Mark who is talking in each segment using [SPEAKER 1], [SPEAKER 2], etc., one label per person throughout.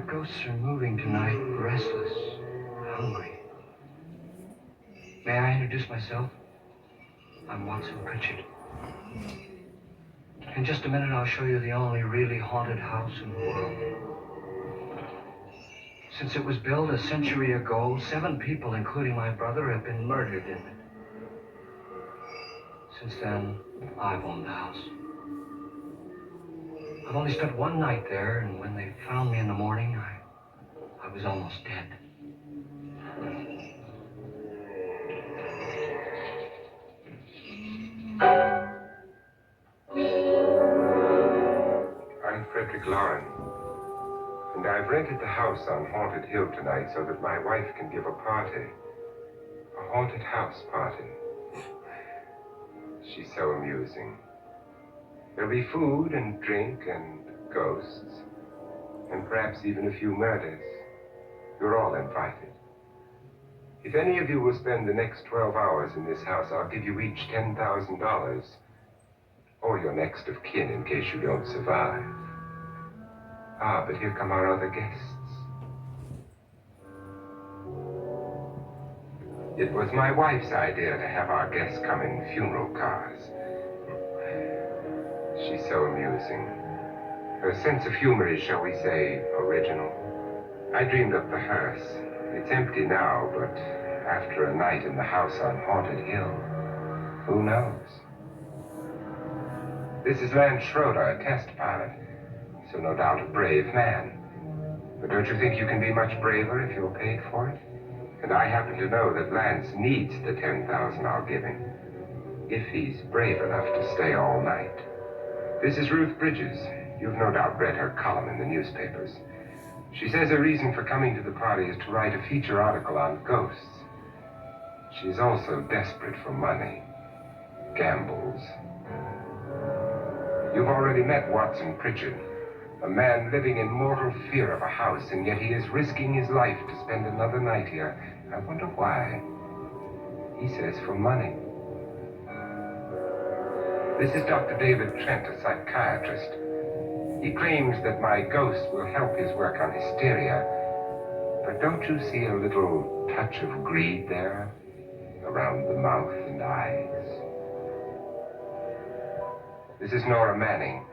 [SPEAKER 1] ghosts are moving tonight, restless, hungry. May I introduce myself? I'm Watson Pritchard. In just a minute, I'll show you the only really haunted house in the world. Since it was built a century ago, 7 people, including my brother, have been murdered in it. Since then, I've owned the house. I've only spent one night there, and when they found me in the morning, I was almost dead.
[SPEAKER 2] I'm Frederick Loren, and I've rented the house on Haunted Hill tonight so that my wife can give a party. A haunted house party. She's so amusing. There'll be food and drink and ghosts, and perhaps even a few murders. You're all invited. If any of you will spend the next 12 hours in this house, I'll give you each $10,000. Or your next of kin in case you don't survive. Ah, but here come our other guests. It was my wife's idea to have our guests come in funeral cars. She's so amusing. Her sense of humor is, shall we say, original. I dreamed up the hearse. It's empty now, but after a night in the house on Haunted Hill, who knows? This is Lance Schroeder, a test pilot, so no doubt a brave man. But don't you think you can be much braver if you're paid for it? And I happen to know that Lance needs the $10,000 I'll give him, if he's brave enough to stay all night. This is Ruth Bridges. You've no doubt read her column in the newspapers. She says her reason for coming to the party is to write a feature article on ghosts. She's also desperate for money. Gambles. You've already met Watson Pritchard, a man living in mortal fear of a house, and yet he is risking his life to spend another night here. I wonder why. He says for money. This is Dr. David Trent, a psychiatrist. He claims that my ghost will help his work on hysteria. But don't you see a little touch of greed there? Around the mouth and eyes. This is Nora Manning.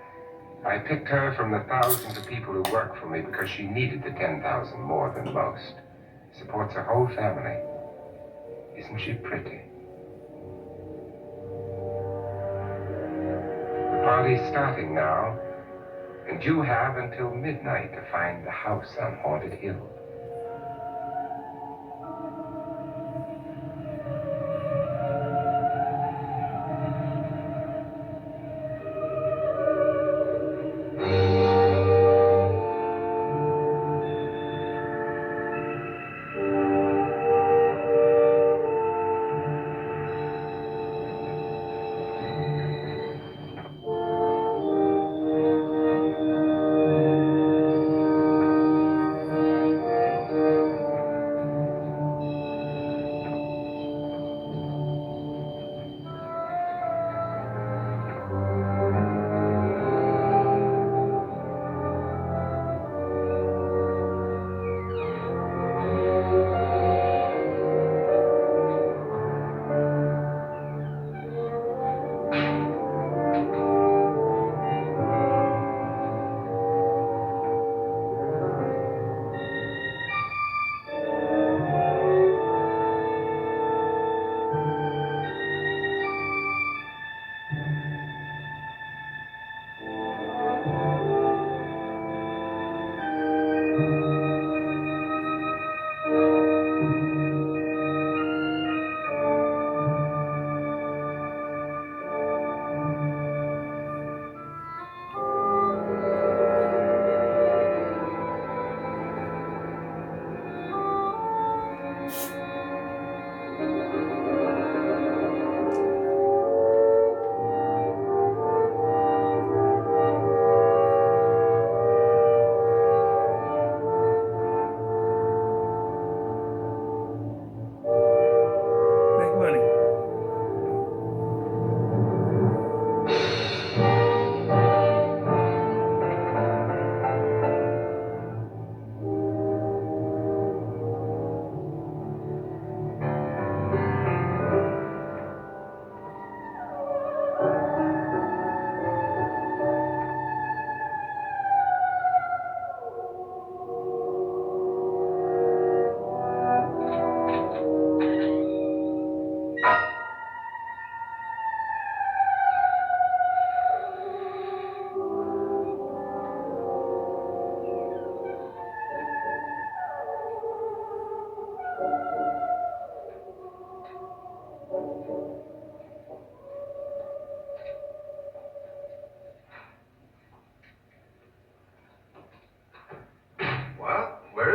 [SPEAKER 2] I picked her from the thousands of people who work for me because she needed the $10,000 more than most. Supports her whole family. Isn't she pretty? The party's starting now, and you have until midnight to find the house on Haunted Hill.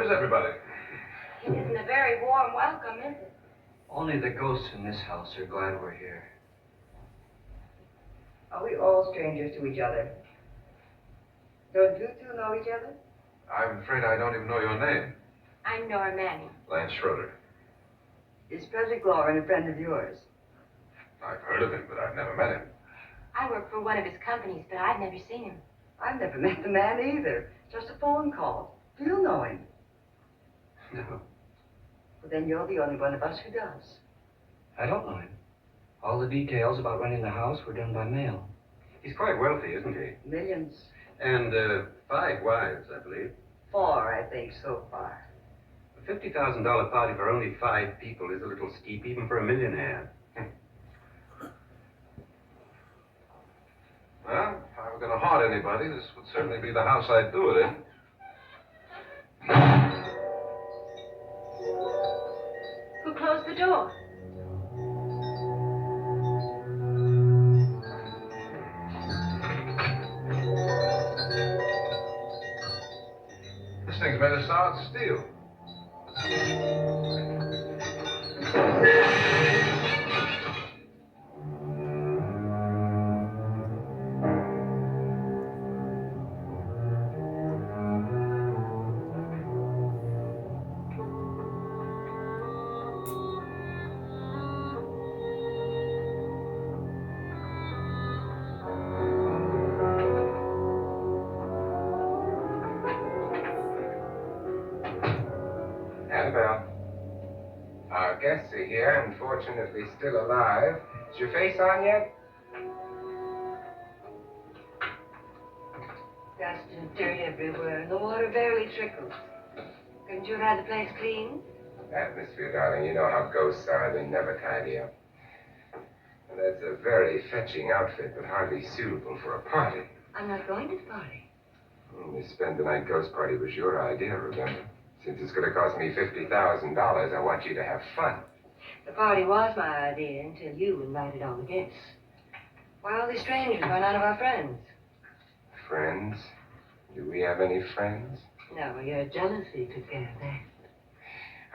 [SPEAKER 3] Where's everybody?
[SPEAKER 4] It isn't a very warm welcome, is it?
[SPEAKER 1] Only the ghosts in this house are glad we're here.
[SPEAKER 5] Are we all strangers to each other? Don't you two know each other?
[SPEAKER 3] I'm afraid I don't even know your name.
[SPEAKER 4] I'm Nora Manning.
[SPEAKER 3] Lance Schroeder.
[SPEAKER 5] Is Frederick Loren a friend of yours?
[SPEAKER 3] I've heard of him, but I've never met him.
[SPEAKER 4] I work for one of his companies, but I've never seen him.
[SPEAKER 5] I've never met the man either. Just a phone call. Do you know him?
[SPEAKER 3] No.
[SPEAKER 5] Well, then you're the only one of us who does.
[SPEAKER 1] I don't know him. All the details about renting the house were done by mail.
[SPEAKER 6] He's quite wealthy, isn't he?
[SPEAKER 5] Millions.
[SPEAKER 6] And 5 wives, I believe.
[SPEAKER 5] 4, I think, so far.
[SPEAKER 6] A $50,000 party for only 5 people is a little steep, even for a millionaire.
[SPEAKER 3] Well, if I were going to haunt anybody, this would certainly be the house I'd do it in.
[SPEAKER 4] Who closed the door?
[SPEAKER 3] This thing's made of solid steel.
[SPEAKER 2] Annabelle. Our guests are here, unfortunately still alive. Is your face on yet?
[SPEAKER 5] Dust and dirt everywhere, and the water barely trickles.
[SPEAKER 4] Couldn't you have had the place cleaned?
[SPEAKER 2] Atmosphere, darling. You know how ghosts are. They never tidy up. And that's a very fetching outfit, but hardly suitable for a party.
[SPEAKER 4] I'm not going to the party.
[SPEAKER 2] The spend-the-night ghost party was your idea, remember? Since it's going to cost me $50,000, I want you to have fun.
[SPEAKER 4] The party was my idea until you invited all the guests. Why all these strangers are none of our friends?
[SPEAKER 2] Friends? Do we have any friends?
[SPEAKER 4] No, your jealousy took care of that.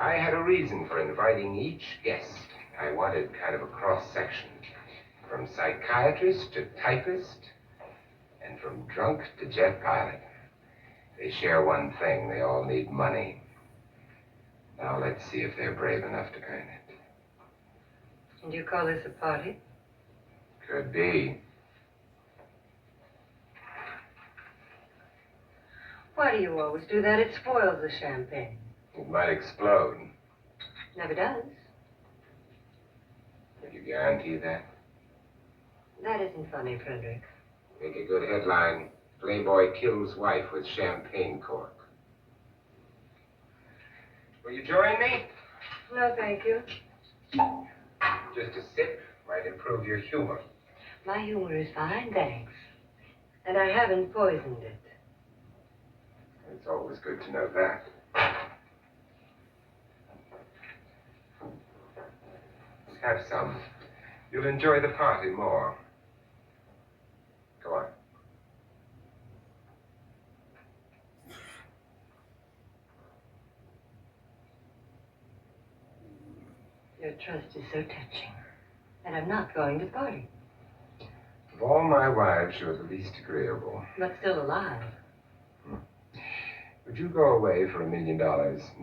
[SPEAKER 2] I had a reason for inviting each guest. I wanted kind of a cross-section. From psychiatrist to typist, and from drunk to jet pilot. They share one thing. They all need money. Now let's see if they're brave enough to earn it.
[SPEAKER 5] And you call this a party?
[SPEAKER 2] Could be.
[SPEAKER 5] Why do you always do that? It spoils the champagne.
[SPEAKER 2] It might explode.
[SPEAKER 4] Never does.
[SPEAKER 2] Can you guarantee that?
[SPEAKER 5] That isn't funny, Frederick.
[SPEAKER 2] Make a good headline. Playboy kills wife with champagne cork. Will you join me?
[SPEAKER 5] No, thank you.
[SPEAKER 2] Just a sip might improve your humor.
[SPEAKER 5] My humor is fine, thanks. And I haven't poisoned it.
[SPEAKER 2] It's always good to know that. Have some. You'll enjoy the party more. Go on.
[SPEAKER 5] Your trust is so touching. And I'm not going to the party.
[SPEAKER 2] Of all my wives, you're the least agreeable.
[SPEAKER 5] But still alive.
[SPEAKER 2] Would you go away for $1 million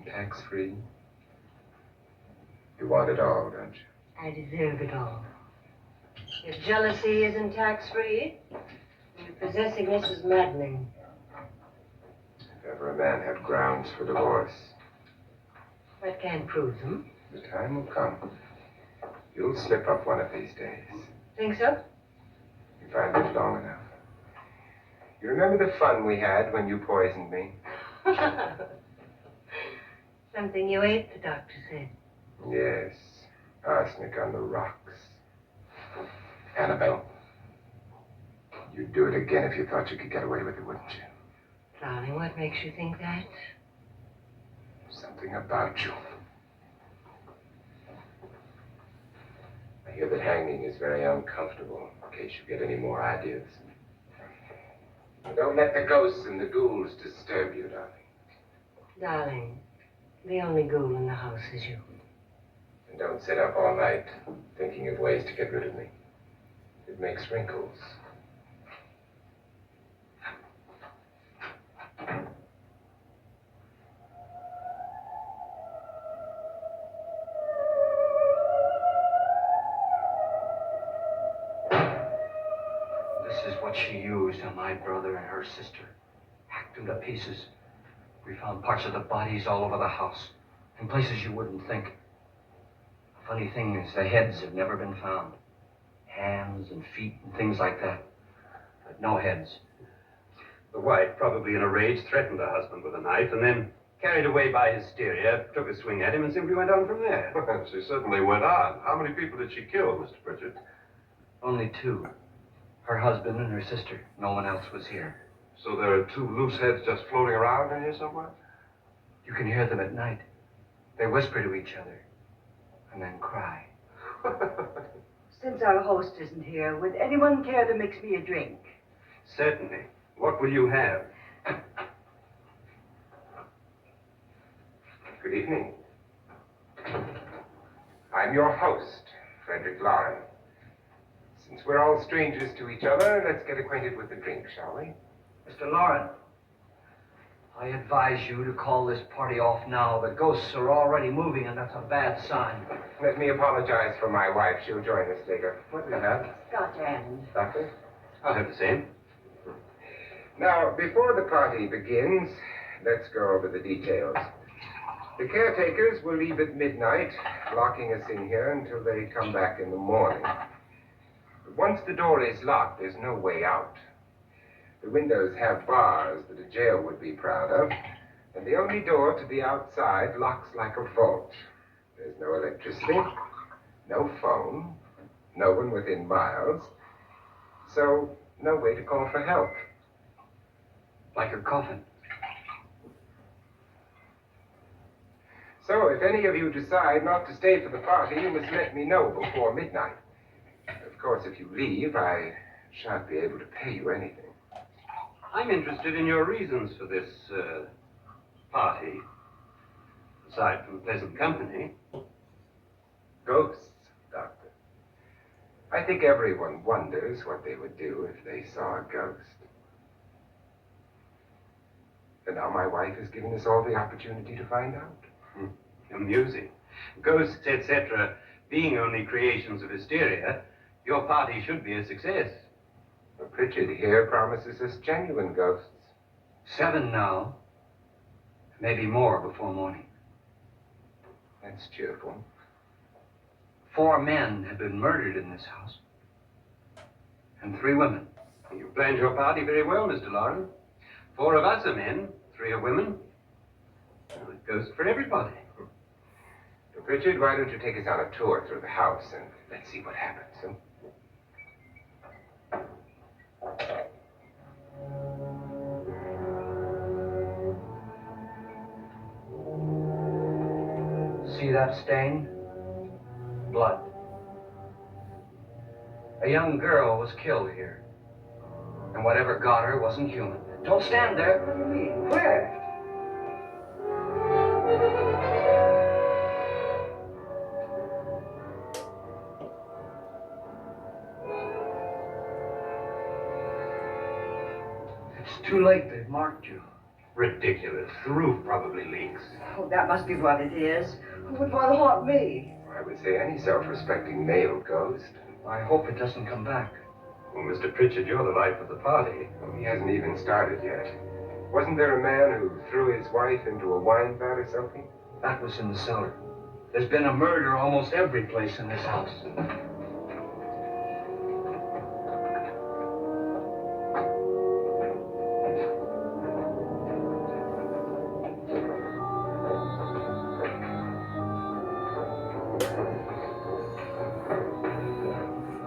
[SPEAKER 2] tax-free? You want it all, don't you?
[SPEAKER 5] I deserve it all. Your jealousy isn't tax-free. And your possessiveness is maddening.
[SPEAKER 2] If ever a man had grounds for divorce,
[SPEAKER 5] I can't prove them.
[SPEAKER 2] the time will come. You'll slip up one of these days.
[SPEAKER 5] Think so?
[SPEAKER 2] If I live long enough. You remember the fun we had when you poisoned me?
[SPEAKER 5] Something you ate, the doctor said.
[SPEAKER 2] Yes. Arsenic on the rocks. Annabelle, you'd do it again if you thought you could get away with it, wouldn't you?
[SPEAKER 5] Darling, what makes you think that?
[SPEAKER 2] Something about you. I hear that hanging is very uncomfortable, in case you get any more ideas. Don't let the ghosts and the ghouls disturb you, darling.
[SPEAKER 4] Darling, the only ghoul in the house is you.
[SPEAKER 2] And don't sit up all night thinking of ways to get rid of me. It makes wrinkles.
[SPEAKER 1] This is what she used on my brother and her sister. Hacked them to pieces. We found parts of the bodies all over the house, in places you wouldn't think. The funny thing is, the heads have never been found. Hands and feet and things like that. But no heads.
[SPEAKER 6] The wife, probably in a rage, threatened her husband with a knife and then, carried away by hysteria, took a swing at him and simply went on from there.
[SPEAKER 3] She certainly went on. How many people did she kill, Mr. Pritchard?
[SPEAKER 1] Only two. Her husband and her sister. No one else was here.
[SPEAKER 3] So there are two loose heads just floating around in here somewhere?
[SPEAKER 1] You can hear them at night. They whisper to each other and then cry.
[SPEAKER 5] Since our host isn't here, would anyone care to mix me a drink?
[SPEAKER 6] Certainly. What will you have?
[SPEAKER 2] Good evening. I'm your host, Frederick Loren. Since we're all strangers to each other, let's get acquainted with the drink, shall we?
[SPEAKER 1] Mr. Loren, I advise you to call this party off now. The ghosts are already moving, and that's a bad sign.
[SPEAKER 2] Let me apologize for my wife. She'll join us later. What do you have?
[SPEAKER 5] Scotch and.
[SPEAKER 2] Doctor?
[SPEAKER 6] I'll have the same.
[SPEAKER 2] Now, before the party begins, let's go over the details. The caretakers will leave at midnight, locking us in here until they come back in the morning. But once the door is locked, there's no way out. The windows have bars that a jail would be proud of, and the only door to the outside locks like a vault. There's no electricity, no phone, no one within miles, so no way to call for help.
[SPEAKER 1] Like a coffin.
[SPEAKER 2] So if any of you decide not to stay for the party, you must let me know before midnight. Of course, if you leave, I shan't be able to pay you anything.
[SPEAKER 6] I'm interested in your reasons for this, party. Aside from pleasant company.
[SPEAKER 2] Ghosts, Doctor. I think everyone wonders what they would do if they saw a ghost. And now my wife has given us all the opportunity to find out.
[SPEAKER 6] Amusing. Ghosts, etc., being only creations of hysteria, your party should be a success.
[SPEAKER 2] Well, Pritchard here promises us genuine ghosts.
[SPEAKER 1] 7 now. Maybe more before morning.
[SPEAKER 2] That's cheerful.
[SPEAKER 1] 4 men have been murdered in this house. And 3 women.
[SPEAKER 6] You planned your party very well, Mr. Loren. 4 of us are men, 3 are women. Well, it goes for everybody.
[SPEAKER 2] So, Pritchard, why don't you take us on a tour through the house and let's see what happens, huh?
[SPEAKER 1] See that stain? Blood. A young girl was killed here. And whatever got her wasn't human. Don't stand there.
[SPEAKER 5] What do you mean? Where?
[SPEAKER 1] It's too late. They've marked you.
[SPEAKER 6] Ridiculous. The roof probably leaks.
[SPEAKER 5] Oh, that must be what it is. Who would want to haunt me?
[SPEAKER 2] I would say any self-respecting male ghost.
[SPEAKER 1] I hope it doesn't come back.
[SPEAKER 6] Well, Mr. Pritchard, you're the life of the party.
[SPEAKER 2] Well, he hasn't even started yet. Wasn't there a man who threw his wife into a wine vat or something?
[SPEAKER 1] That was in the cellar. There's been a murder almost every place in this house.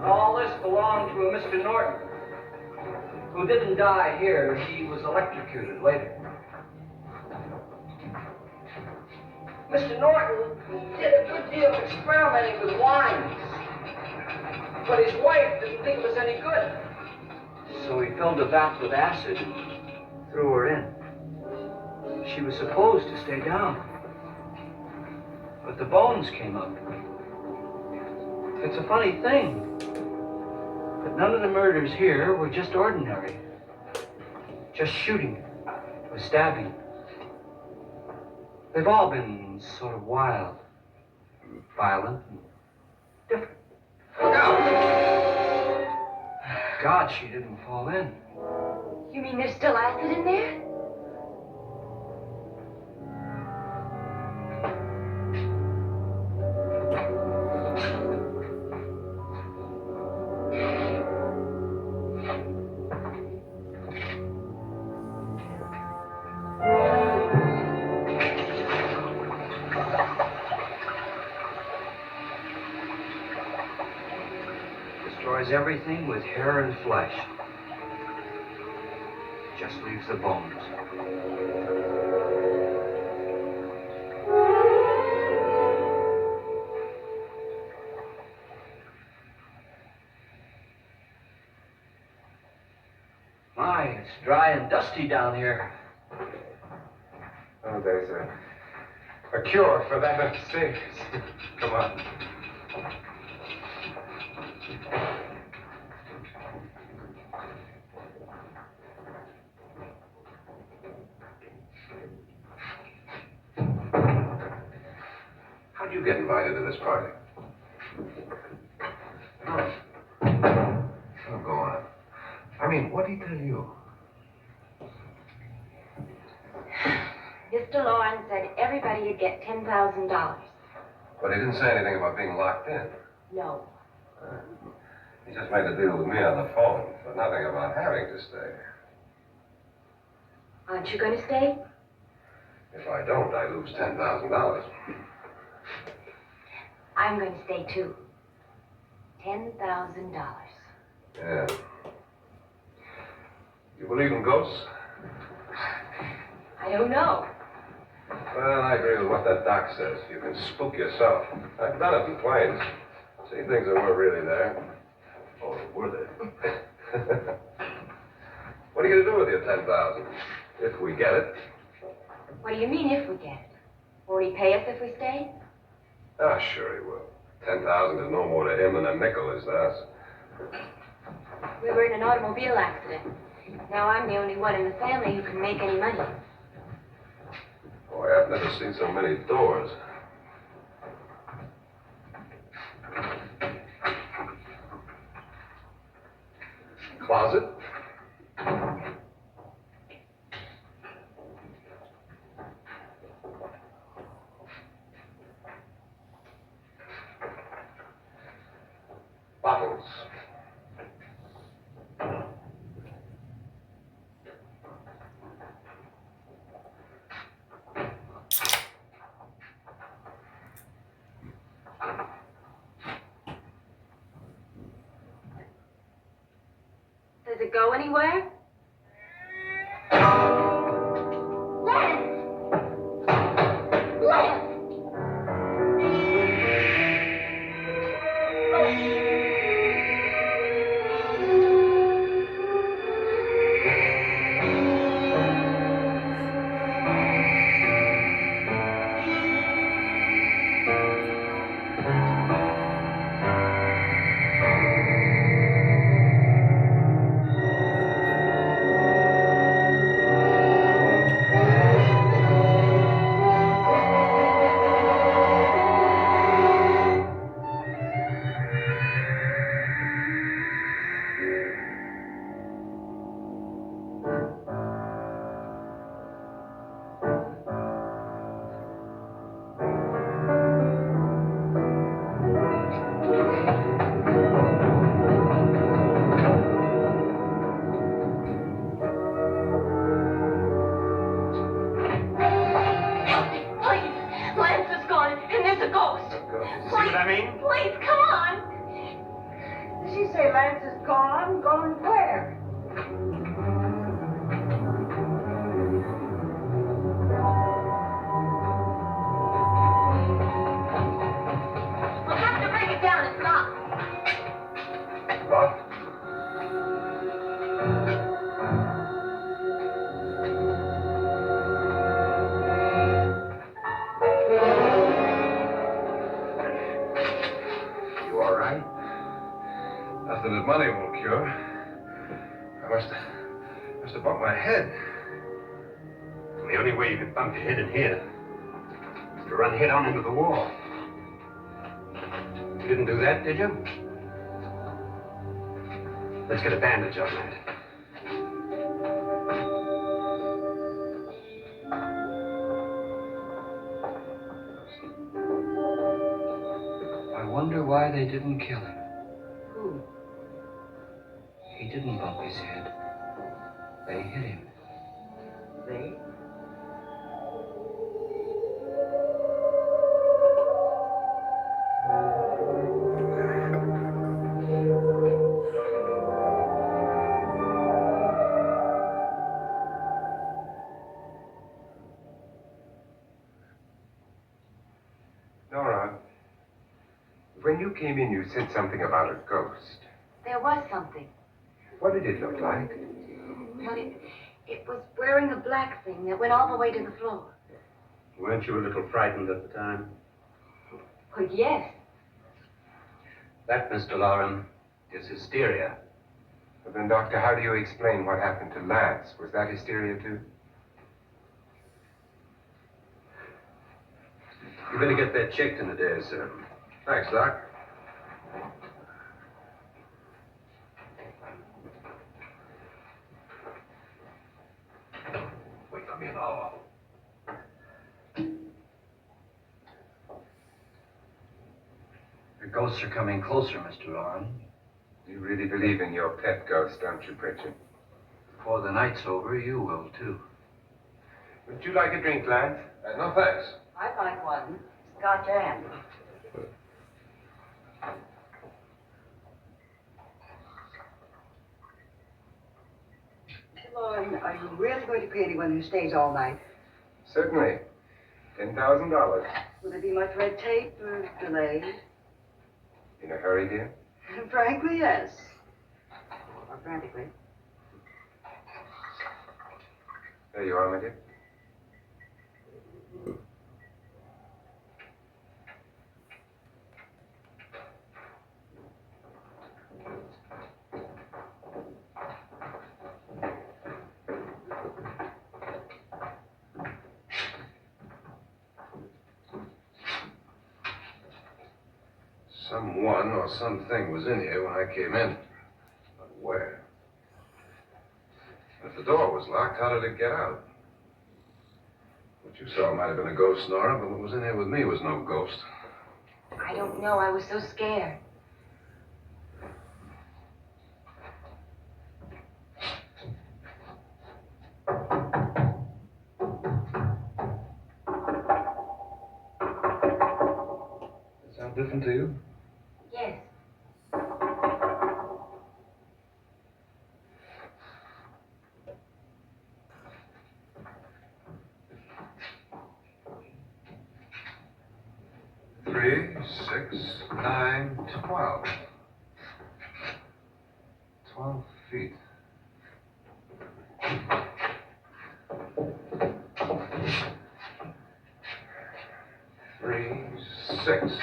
[SPEAKER 1] All this belonged to a Mr. Norton, who didn't die here. He was electrocuted later. Mr. Norton did a good deal of experimenting with wines, but his wife didn't think it was any good. So he filled the vat with acid and threw her in. she was supposed to stay down. But the bones came up. It's a funny thing, but none of the murders here were just ordinary. Just shooting or stabbing. They've all been sort of wild, violent, and different. God, she didn't fall in.
[SPEAKER 5] You mean there's still acid in there?
[SPEAKER 1] Destroys everything with hair and flesh. Just leaves the bones. My, it's dry and dusty down here.
[SPEAKER 2] Oh, there's a cure for that upstairs. Come on.
[SPEAKER 3] How'd you get invited to this party? Oh. Oh, go on. I mean, what did he tell you?
[SPEAKER 5] Mr. Loren said everybody would get $10,000.
[SPEAKER 3] But he didn't say anything about being locked in.
[SPEAKER 5] No.
[SPEAKER 3] He just made a deal with me on the phone, but nothing about having to stay.
[SPEAKER 5] Aren't you going to stay?
[SPEAKER 3] If I don't, I lose $10,000.
[SPEAKER 5] I'm going to stay too. $10,000.
[SPEAKER 3] Yeah. You believe in ghosts?
[SPEAKER 5] I don't know.
[SPEAKER 3] Well, I agree with what that doc says. You can spook yourself. I've done it in planes. Seen things that weren't really there. Oh, were they? What are you going to do with your $10,000? If we get it.
[SPEAKER 5] What do you mean if we get it? Will he pay us if we stay?
[SPEAKER 3] Ah, sure he will. 10,000 is no more to him than a nickel is to us.
[SPEAKER 5] We were in an automobile accident. Now I'm the only one in the family who can make any money.
[SPEAKER 3] Boy, I've never seen so many doors. Closet. Bottles.
[SPEAKER 5] Does it go anywhere? Lance! Lance! Please, come on.
[SPEAKER 4] Did she say Lance is gone? Gone where?
[SPEAKER 5] We'll have to bring it down. It's locked.
[SPEAKER 3] Locked? that money won't cure. I must have bumped my head.
[SPEAKER 6] Well, the only way you could bump your head in here is to run head on into the wall. You didn't do that, did you? Let's get a bandage on that.
[SPEAKER 1] I wonder why they didn't kill him.
[SPEAKER 4] Who?
[SPEAKER 1] He didn't bump his head. They hit him.
[SPEAKER 4] They?
[SPEAKER 2] Nora, when you came in, you said something about a ghost.
[SPEAKER 5] There was something.
[SPEAKER 2] What did it look like?
[SPEAKER 5] Well, it was wearing a black thing that went all the way to the floor.
[SPEAKER 6] Weren't you a little frightened at the time?
[SPEAKER 5] Well, yes.
[SPEAKER 6] That, Mr. Loren, is hysteria.
[SPEAKER 2] But then, Doctor, how do you explain what happened to Lance? Was that hysteria, too?
[SPEAKER 6] You better get that checked in a day, sir.
[SPEAKER 3] Thanks, Doc. Wait for me an hour.
[SPEAKER 1] The ghosts are coming closer, Mr. Loren.
[SPEAKER 2] You really believe in your pet ghost, don't you, Pritchard?
[SPEAKER 1] Before the night's over, you will, too.
[SPEAKER 2] Would you like a drink, Lance?
[SPEAKER 3] No, thanks.
[SPEAKER 4] I'd like one. Scotch and. Mr. Loren, are you really going to pay anyone who stays all night?
[SPEAKER 2] Certainly. $10,000.
[SPEAKER 4] Will there be much red tape or delay?
[SPEAKER 2] In a hurry, dear?
[SPEAKER 4] Frankly, yes. Or frantically.
[SPEAKER 2] There you are, my dear.
[SPEAKER 3] Someone or something was in here when I came in. But where? If the door was locked, how did it get out? What you saw might have been a ghost, Nora, but what was in here with me was no ghost.
[SPEAKER 5] I don't know. I was so scared.
[SPEAKER 3] Does it sound different to you?
[SPEAKER 5] Yes.
[SPEAKER 3] Three, 6, 9, 12. 12 feet. Three, 6.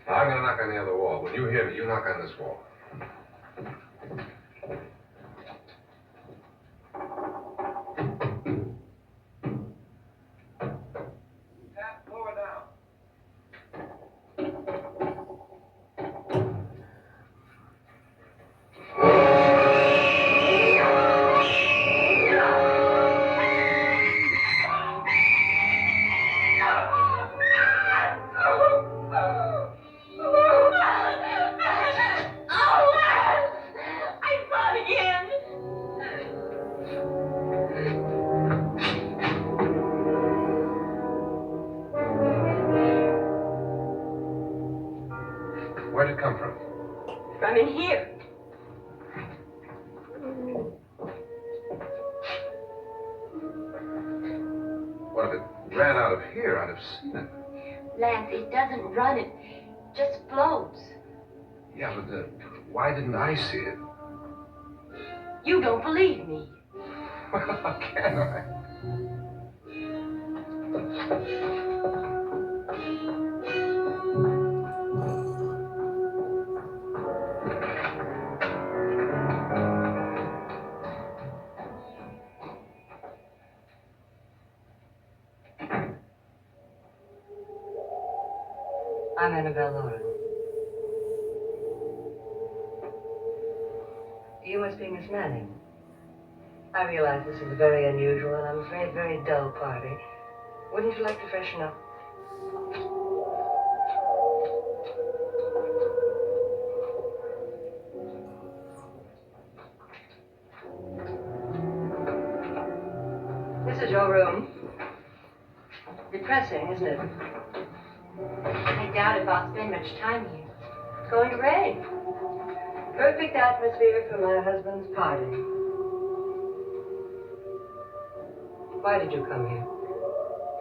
[SPEAKER 3] Now, I'm gonna knock on the other wall. When you hear me, you knock on this wall. Tap lower down. Where'd it come from?
[SPEAKER 5] From in here.
[SPEAKER 3] What if it ran out of here? I'd have seen it.
[SPEAKER 5] Lance, it doesn't run. It just floats.
[SPEAKER 3] Yeah, but why didn't I see it?
[SPEAKER 5] You don't believe me.
[SPEAKER 3] Well, how can I?
[SPEAKER 4] I'm Annabelle Loren. You must be Miss Manning. I realize this is a very unusual and I'm afraid very dull party. Wouldn't you like to freshen up? This is your room. Depressing, isn't it?
[SPEAKER 5] I doubt if I'll spend much time here.
[SPEAKER 4] It's going to rain. Perfect atmosphere for my husband's party. Why did you come here?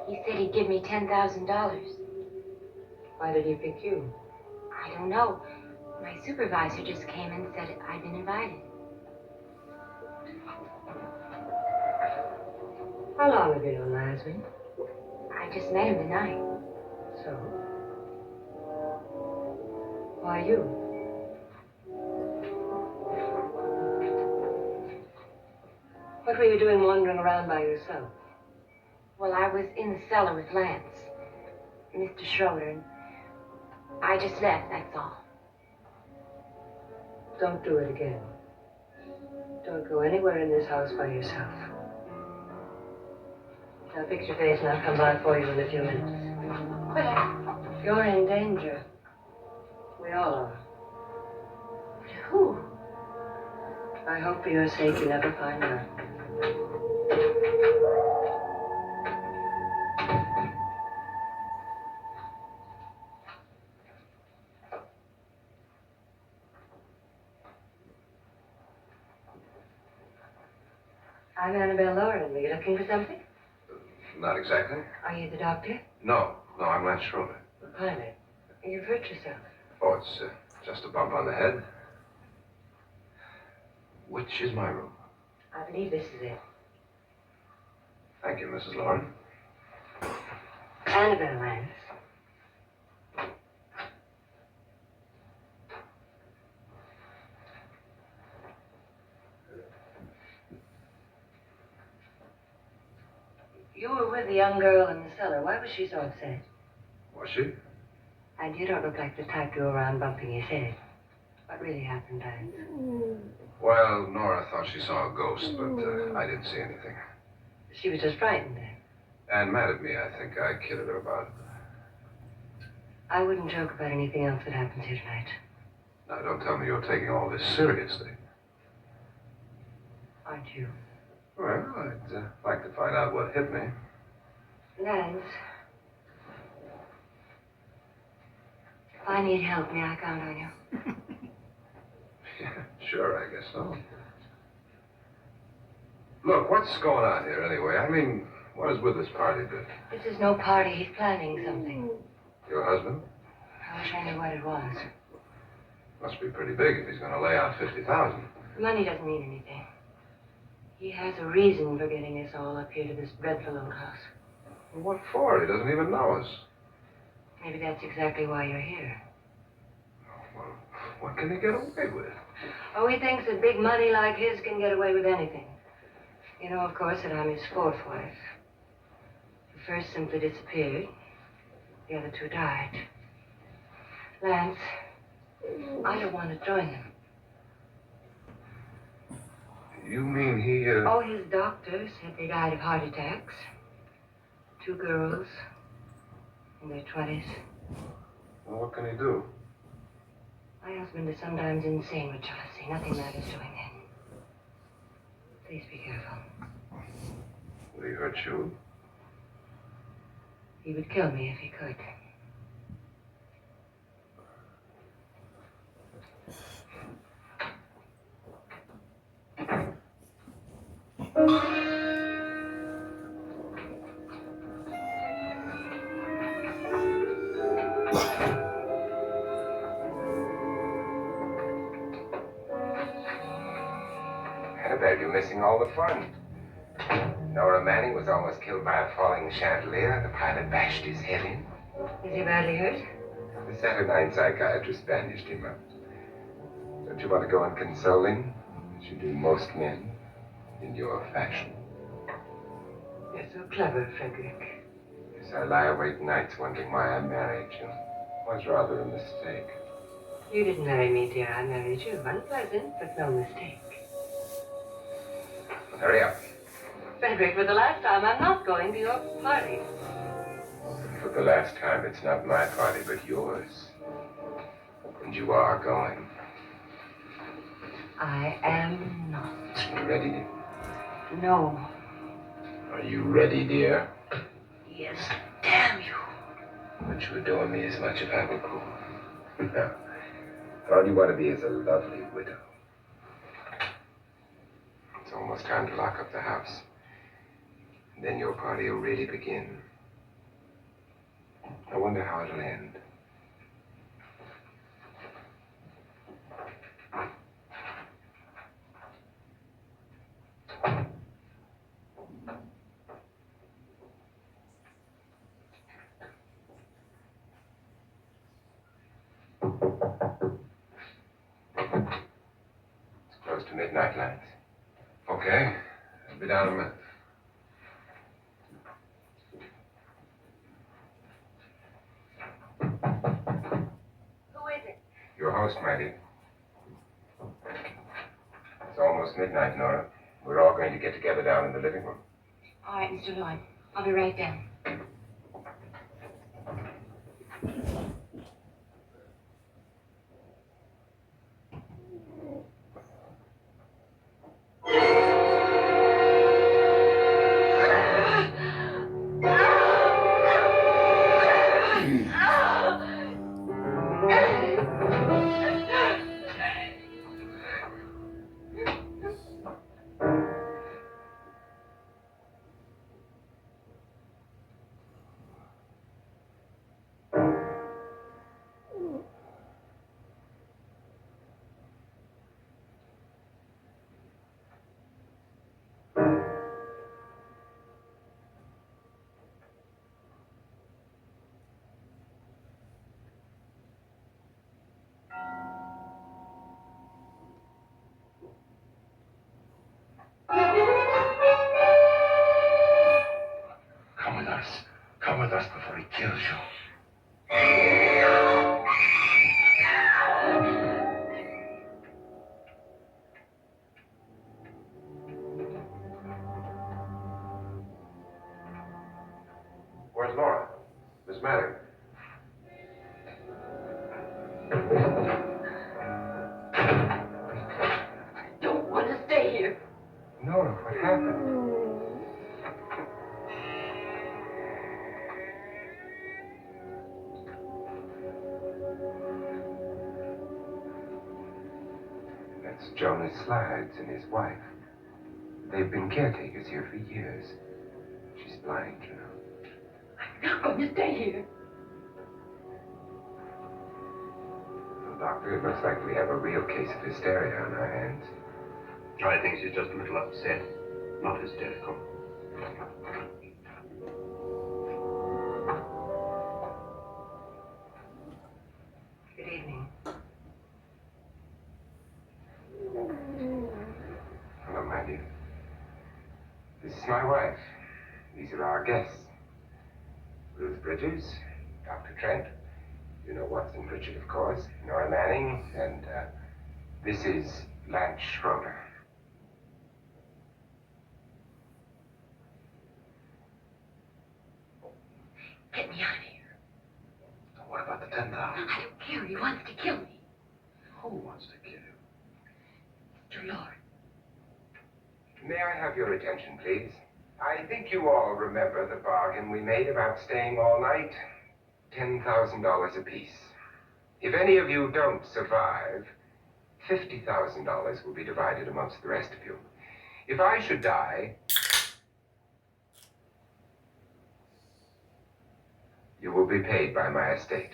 [SPEAKER 5] He said he'd give me $10,000.
[SPEAKER 4] Why did he pick you?
[SPEAKER 5] I don't know. My supervisor just came and said I'd been invited.
[SPEAKER 4] How long have you known my husband?
[SPEAKER 5] I just met him tonight.
[SPEAKER 4] So? Why you? What were you doing wandering around by yourself?
[SPEAKER 5] Well, I was in the cellar with Lance, Mr. Schroeder, and I just left, that's all.
[SPEAKER 4] Don't do it again. Don't go anywhere in this house by yourself. Now fix your face and I'll come by for you in a few minutes.
[SPEAKER 5] But
[SPEAKER 4] You're in danger. We all are.
[SPEAKER 5] who?
[SPEAKER 4] I hope for your sake you never find out. I'm Annabelle Loren. Were you looking for something?
[SPEAKER 3] Not exactly.
[SPEAKER 4] Are you the doctor?
[SPEAKER 3] No, I'm Lance Schroeder.
[SPEAKER 4] The pilot. You've hurt yourself.
[SPEAKER 3] Oh, it's just a bump on the head. Which is my room?
[SPEAKER 4] I believe this is it.
[SPEAKER 3] Thank you, Mrs. Loren.
[SPEAKER 4] Annabelle Lance. You were with the young girl in the cellar. Why was she so upset?
[SPEAKER 3] Was she?
[SPEAKER 4] And you don't look like the type to go around bumping his head. What really happened, Lance?
[SPEAKER 3] Well, Nora thought she saw a ghost, but I didn't see anything.
[SPEAKER 4] She was just frightened then.
[SPEAKER 3] And mad at me, I think. I kidded her about it.
[SPEAKER 4] I wouldn't joke about anything else that happens here tonight.
[SPEAKER 3] Now, don't tell me you're taking all this seriously.
[SPEAKER 4] Aren't you?
[SPEAKER 3] Well, I'd like to find out what hit me.
[SPEAKER 4] Lance. If I need help, may I count on you?
[SPEAKER 3] Yeah, sure, I guess so. Look, what's going on here anyway? I mean, what is with this party bit?
[SPEAKER 4] This is no party. He's planning something.
[SPEAKER 3] Your husband?
[SPEAKER 4] I wish I knew what it was.
[SPEAKER 3] Must be pretty big if he's going to lay out 50,000.
[SPEAKER 4] Money doesn't mean anything. He has a reason for getting us all up here to this dreadful old house.
[SPEAKER 3] Well, what for? He doesn't even know us.
[SPEAKER 4] Maybe that's exactly why you're here.
[SPEAKER 3] Well, what can he get away with?
[SPEAKER 4] Oh, he thinks that big money like his can get away with anything. You know, of course, that I'm his fourth wife. The first simply disappeared. The other two died. Lance, I don't want to join them.
[SPEAKER 3] You mean he,
[SPEAKER 4] Oh, his doctor said they died of heart attacks. Two girls in their 20s.
[SPEAKER 3] Well, what can he do?
[SPEAKER 4] My husband is sometimes insane with jealousy. Nothing matters to him then. Please be careful.
[SPEAKER 3] Would he hurt you?
[SPEAKER 4] He would kill me if he could.
[SPEAKER 2] Annabelle, you're missing all the fun. Nora Manning was almost killed by a falling chandelier. The pilot bashed his head in.
[SPEAKER 4] Is he badly hurt?
[SPEAKER 2] The saturnine psychiatrist bandaged him up. Don't you want to go and console him, as you do most men, in your fashion?
[SPEAKER 4] You're so clever, Frederick.
[SPEAKER 2] Yes, I lie awake nights wondering why I married you. Was rather a mistake.
[SPEAKER 4] You didn't marry me, dear. I married you. Unpleasant, but no mistake.
[SPEAKER 2] Hurry up.
[SPEAKER 4] Frederick, for the last time, I'm not going to your party.
[SPEAKER 2] For the last time, it's not my party, but yours. And you are going.
[SPEAKER 4] I am not.
[SPEAKER 2] You ready?
[SPEAKER 4] No.
[SPEAKER 2] Are you ready, dear?
[SPEAKER 4] Yes, damn you.
[SPEAKER 2] But you adore me as much if I were cool. No. All you want to be is a lovely widow. It's almost time to lock up the house. And then your party will really begin. I wonder how it'll end. It's close to midnight, Lance.
[SPEAKER 3] Okay. I'll be down in a minute.
[SPEAKER 4] Who is it?
[SPEAKER 2] Your host, my dear. It's almost midnight, Nora. We're all going to get together down in the living room.
[SPEAKER 5] All right, Mr. Loren. I'll be right down.
[SPEAKER 3] Come with us. Come with us before he kills you. Where's Laura? Miss Manning.
[SPEAKER 5] I don't want to stay here.
[SPEAKER 2] Nora, what happened? That's Jonas Slides and his wife. They've been caretakers here for years. She's blind, you know.
[SPEAKER 5] I'm not going to stay here.
[SPEAKER 2] Well, Doctor, it looks like we have a real case of hysteria on our hands.
[SPEAKER 6] I think she's just a little upset, not hysterical.
[SPEAKER 4] Good evening.
[SPEAKER 2] Hello, my dear. This is my wife. These are our guests. Ruth Bridges, Dr. Trent. You know Watson Pritchard, of course. Nora Manning, and this is Lance Schroeder.
[SPEAKER 5] Get me out of here.
[SPEAKER 3] What about the 10,000?
[SPEAKER 5] I don't care. He wants to kill me.
[SPEAKER 3] Who wants to kill you?
[SPEAKER 5] Mr. Loren.
[SPEAKER 2] May I have your attention, please? I think you all remember the bargain we made about staying all night. $10,000 apiece. If any of you don't survive, $50,000 will be divided amongst the rest of you. If I should die, you will be paid by my estate.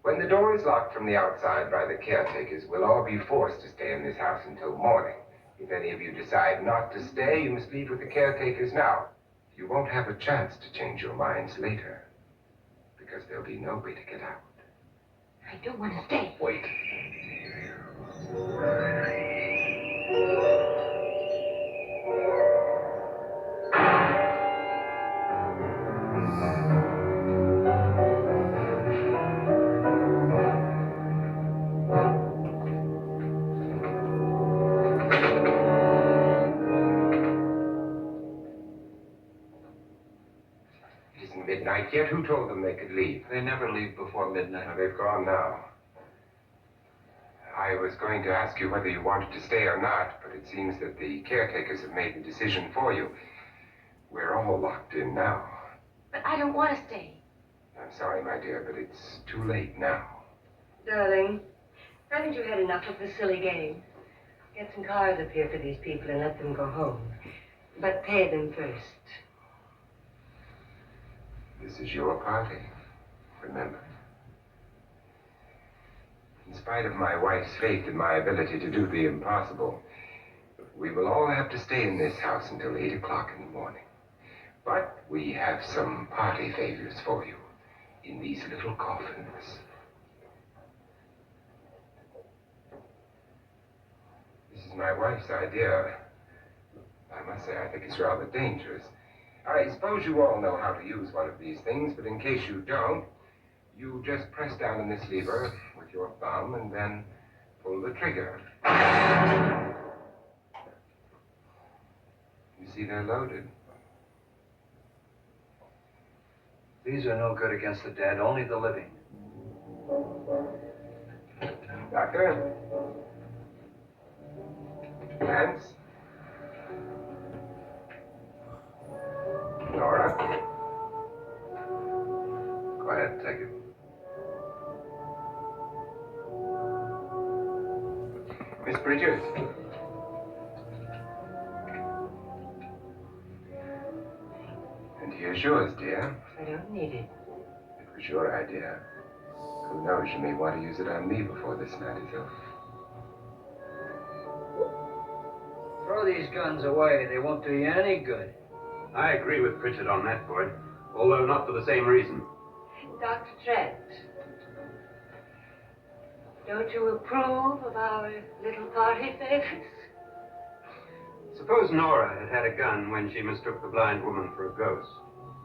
[SPEAKER 2] When the door is locked from the outside by the caretakers, we'll all be forced to stay in this house until morning. If any of you decide not to stay, you must leave with the caretakers now. You won't have a chance to change your minds later, because there'll be no way to get out.
[SPEAKER 5] I don't want to stay.
[SPEAKER 3] Wait.
[SPEAKER 2] isn't midnight yet. Who told them they could leave?
[SPEAKER 1] They never leave before midnight.
[SPEAKER 3] Now, they've gone now.
[SPEAKER 2] I was going to ask you whether you wanted to stay or not, but it seems that the caretakers have made the decision for you. We're all locked in now.
[SPEAKER 5] But I don't want to stay.
[SPEAKER 2] I'm sorry, my dear, but it's too late now.
[SPEAKER 4] Darling, haven't you had enough of the silly game? Get some cars up here for these people and let them go home. But pay them first.
[SPEAKER 2] This is your party, remember. In spite of my wife's faith in my ability to do the impossible, we will all have to stay in this house until 8 o'clock in the morning. But we have some party favors for you in these little coffins. This is my wife's idea. I must say, I think it's rather dangerous. I suppose you all know how to use one of these things, but in case you don't, you just press down on this lever with your thumb and then pull the trigger. You see they're loaded.
[SPEAKER 1] These are no good against the dead, only the living.
[SPEAKER 2] Doctor? Lance? Nora?
[SPEAKER 3] Go ahead, take it.
[SPEAKER 2] Miss Bridges? And here's yours, dear.
[SPEAKER 4] I don't need it.
[SPEAKER 2] It was your idea. Who knows, you may want to use it on me before this night is over.
[SPEAKER 1] Throw these guns away. They won't do you any good.
[SPEAKER 6] I agree with Pritchard on that point, although not for the same reason.
[SPEAKER 4] Dr. Trent, don't you approve of our little party favors?
[SPEAKER 6] Suppose Nora had had a gun when she mistook the blind woman for a ghost.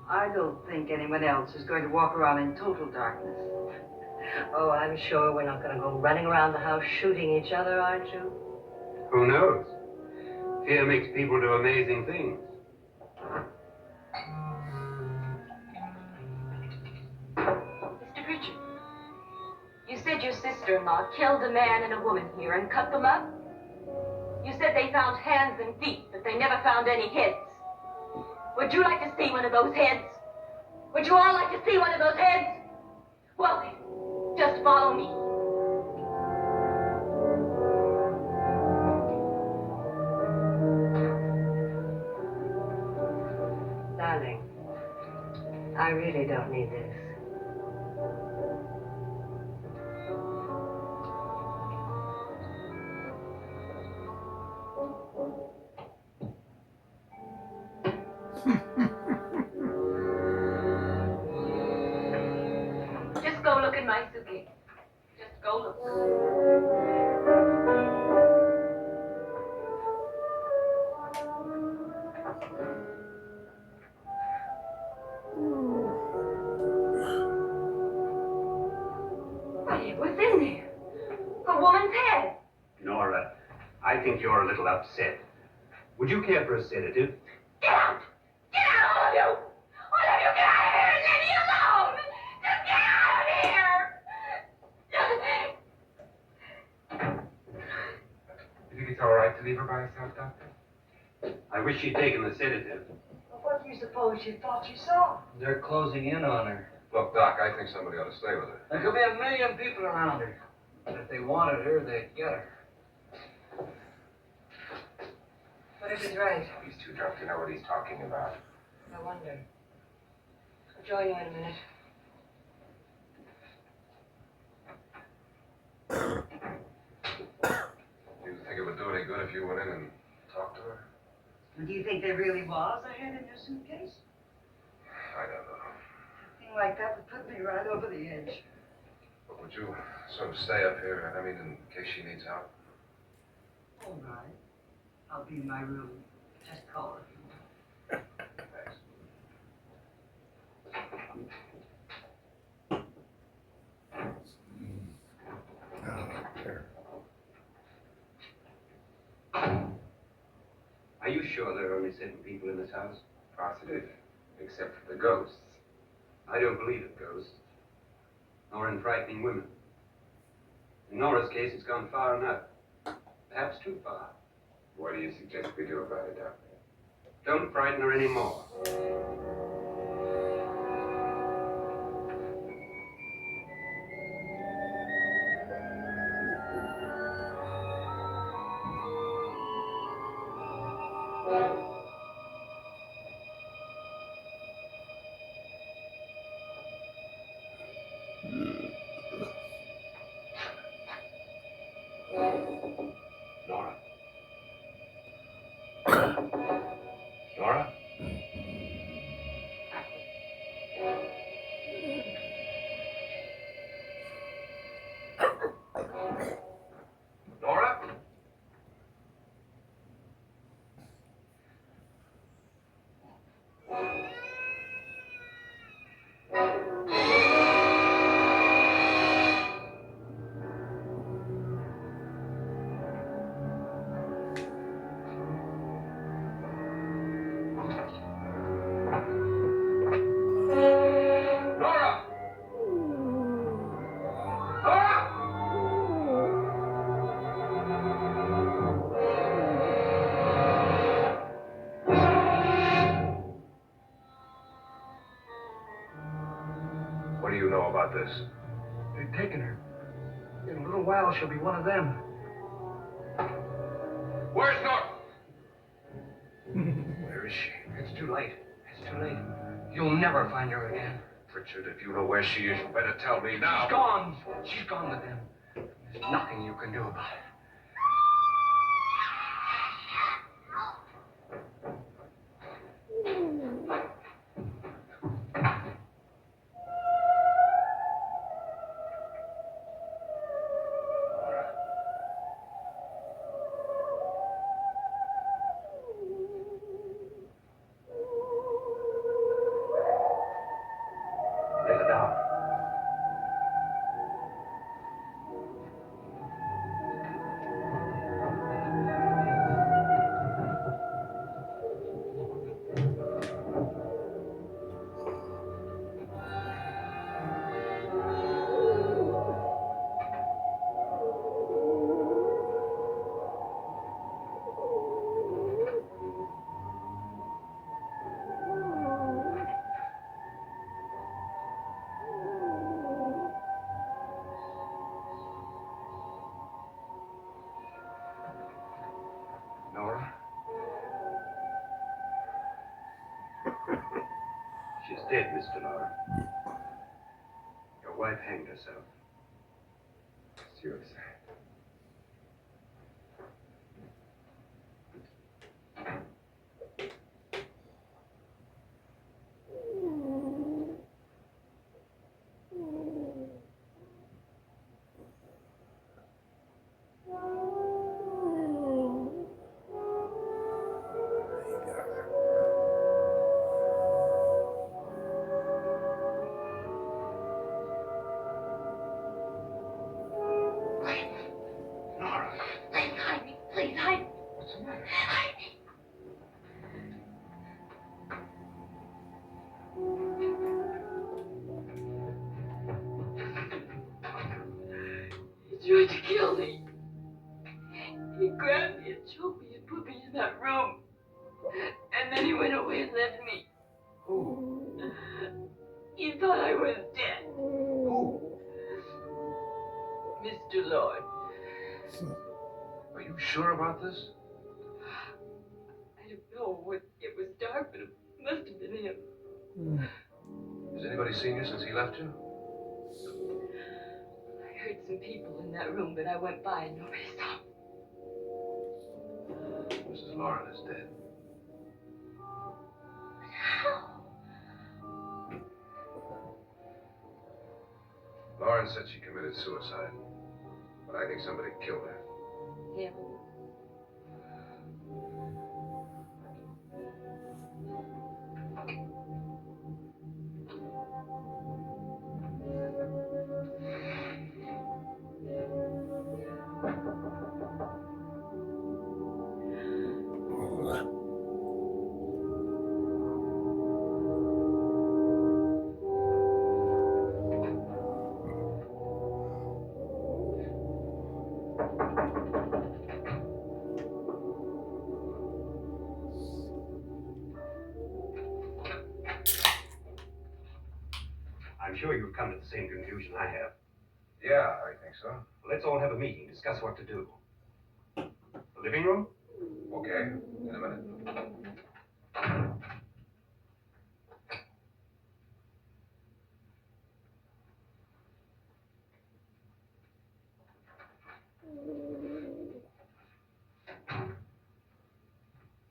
[SPEAKER 7] I don't think anyone else is going to walk around in total darkness.
[SPEAKER 4] Oh, I'm sure we're not going to go running around the house shooting each other, aren't you?
[SPEAKER 6] Who knows? Fear makes people do amazing things.
[SPEAKER 5] Mr. Pritchard, you said your sister-in-law killed a man and a woman here and cut them up? You said they found hands and feet, but they never found any heads. Would you like to see one of those heads? Would you all like to see one of those heads? Well, then, just follow me.
[SPEAKER 4] Darling, I really don't need this.
[SPEAKER 5] Just go look in my suitcase. Just go look. But it was in there. A woman's head.
[SPEAKER 6] Nora, I think you're a little upset. Would you care for a sedative?
[SPEAKER 5] Get out! Get out, all of you! All of you, get out of here and leave me alone! Just get out of here!
[SPEAKER 2] You think it's all right to leave her by herself, Doctor?
[SPEAKER 6] I wish she'd taken the sedative.
[SPEAKER 7] Well, what do you suppose she thought she saw?
[SPEAKER 1] They're closing in on her.
[SPEAKER 3] Look, Doc, I think somebody ought to stay with her.
[SPEAKER 1] There could be 1,000,000 people around her. But if they wanted her, they'd get her.
[SPEAKER 4] What if he's right?
[SPEAKER 2] He's too drunk to know what he's talking about.
[SPEAKER 4] No wonder. I'll join you in a minute.
[SPEAKER 3] Do you think it would do any good if you went in and talked to her?
[SPEAKER 7] And do you think there really was a head in your suitcase?
[SPEAKER 3] I don't know.
[SPEAKER 7] Something like that would put me right over the edge.
[SPEAKER 3] But would you sort of stay up here, I mean, in case she needs help?
[SPEAKER 7] All right. I'll be in my room. Just call if you want.
[SPEAKER 3] Thanks.
[SPEAKER 6] Are you sure there are only 7 people in this house?
[SPEAKER 2] Positive, except for the ghosts.
[SPEAKER 6] I don't believe in ghosts, nor in frightening women. In Nora's case, it's gone far enough. Perhaps too far.
[SPEAKER 2] What do you suggest we do about it, Doctor?
[SPEAKER 6] Don't frighten her anymore.
[SPEAKER 1] Nora? Nora? Nora? Nora! Nora!
[SPEAKER 3] What do you know about this?
[SPEAKER 1] They've taken her. In a little while, she'll be one of them.
[SPEAKER 3] Where's Nora?
[SPEAKER 1] Where is she? It's too late. It's too late. You'll never find her again.
[SPEAKER 3] Richard, if you know where she is, you better tell me now.
[SPEAKER 1] She's gone. She's gone with them. There's nothing you can do about it. Lay her down. Nora?
[SPEAKER 6] She's dead, Mr. Loren. Your wife hanged herself.
[SPEAKER 2] Suicide.
[SPEAKER 1] Nora.
[SPEAKER 5] Please hide me. Please hide me.
[SPEAKER 1] What's the matter?
[SPEAKER 5] Hide me. He tried to kill me. He grabbed me and choked me and put me in that room. And then he went away and left me.
[SPEAKER 1] Who?
[SPEAKER 5] He thought I was dead.
[SPEAKER 1] Who?
[SPEAKER 5] Mr. Lord.
[SPEAKER 3] Are you sure about this?
[SPEAKER 5] I don't know. It was dark, but it must have been him.
[SPEAKER 3] Has anybody seen you since he left you?
[SPEAKER 5] I heard some people in that room, but I went by and nobody saw me.
[SPEAKER 3] Mrs. Loren is dead.
[SPEAKER 5] How?
[SPEAKER 3] Loren said she committed suicide, but I think somebody killed her.
[SPEAKER 5] Him.
[SPEAKER 6] I'm sure you've come to the same conclusion I have.
[SPEAKER 3] Yeah, I think so.
[SPEAKER 6] Let's all have a meeting, discuss what to do. The living room?
[SPEAKER 3] Okay, in a minute.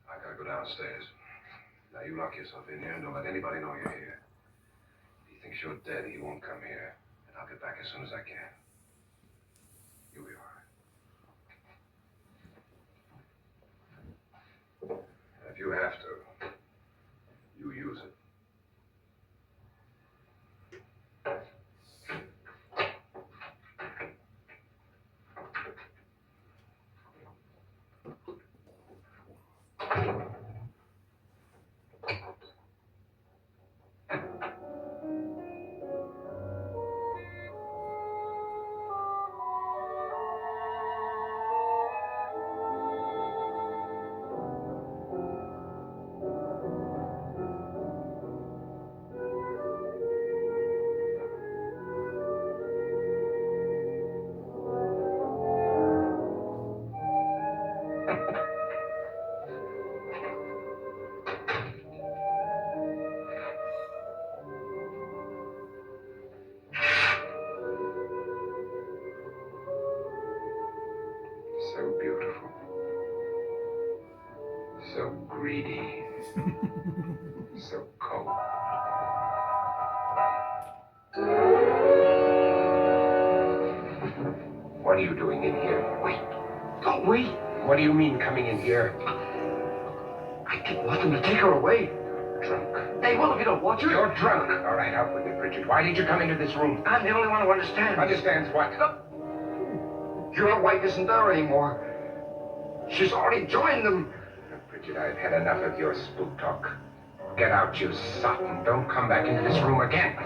[SPEAKER 3] I gotta go downstairs. Now you lock yourself in here and don't let anybody know you're here. If he thinks you're dead, he won't come here. And I'll get back as soon as I can. You'll be all right. And if you have to, you use it. So beautiful. So greedy. So cold. What are you doing in here?
[SPEAKER 1] Wait. Don't wait.
[SPEAKER 3] What do you mean coming in here?
[SPEAKER 1] I didn't want them to take her away.
[SPEAKER 3] Drunk.
[SPEAKER 1] They will if you don't watch her.
[SPEAKER 3] You're drunk. All right, out with it, Bridget. Why did you come into this room?
[SPEAKER 1] I'm the only one who understands.
[SPEAKER 3] Understands what?
[SPEAKER 1] Your wife isn't there anymore. She's already joined them.
[SPEAKER 3] Bridget, I've had enough of your spook talk. Get out, you sot, and don't come back into this room again.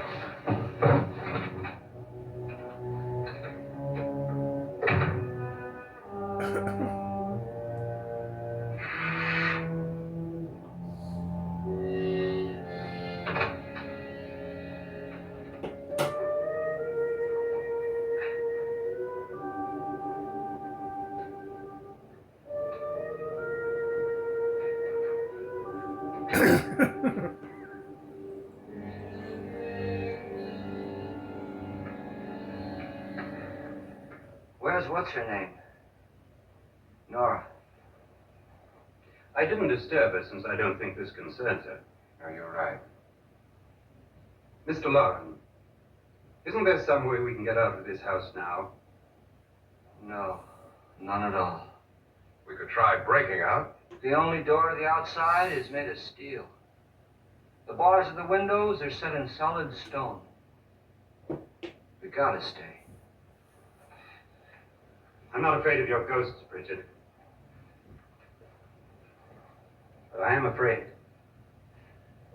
[SPEAKER 1] Where's what's her name? Nora.
[SPEAKER 6] I didn't disturb her since I don't think this concerns her.
[SPEAKER 3] No, you're right.
[SPEAKER 6] Mr. Loren, isn't there some way we can get out of this house now?
[SPEAKER 1] No, none at all.
[SPEAKER 3] We could try breaking out.
[SPEAKER 1] The only door to the outside is made of steel. The bars of the windows are set in solid stone. We gotta stay.
[SPEAKER 6] I'm not afraid of your ghosts, Bridget. But I am afraid.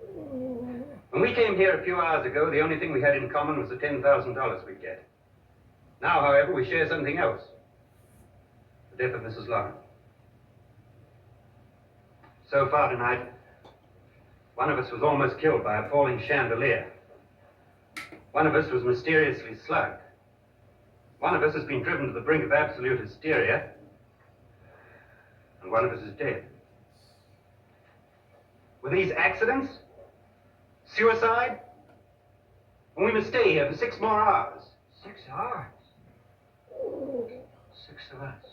[SPEAKER 6] When we came here a few hours ago, the only thing we had in common was the $10,000 we'd get. Now, however, we share something else. The death of Mrs. Loren. So far tonight, one of us was almost killed by a falling chandelier. One of us was mysteriously slugged. One of us has been driven to the brink of absolute hysteria. And one of us is dead. Were these accidents? Suicide? And we must stay here for 6 more hours.
[SPEAKER 1] 6 hours? 6 of us.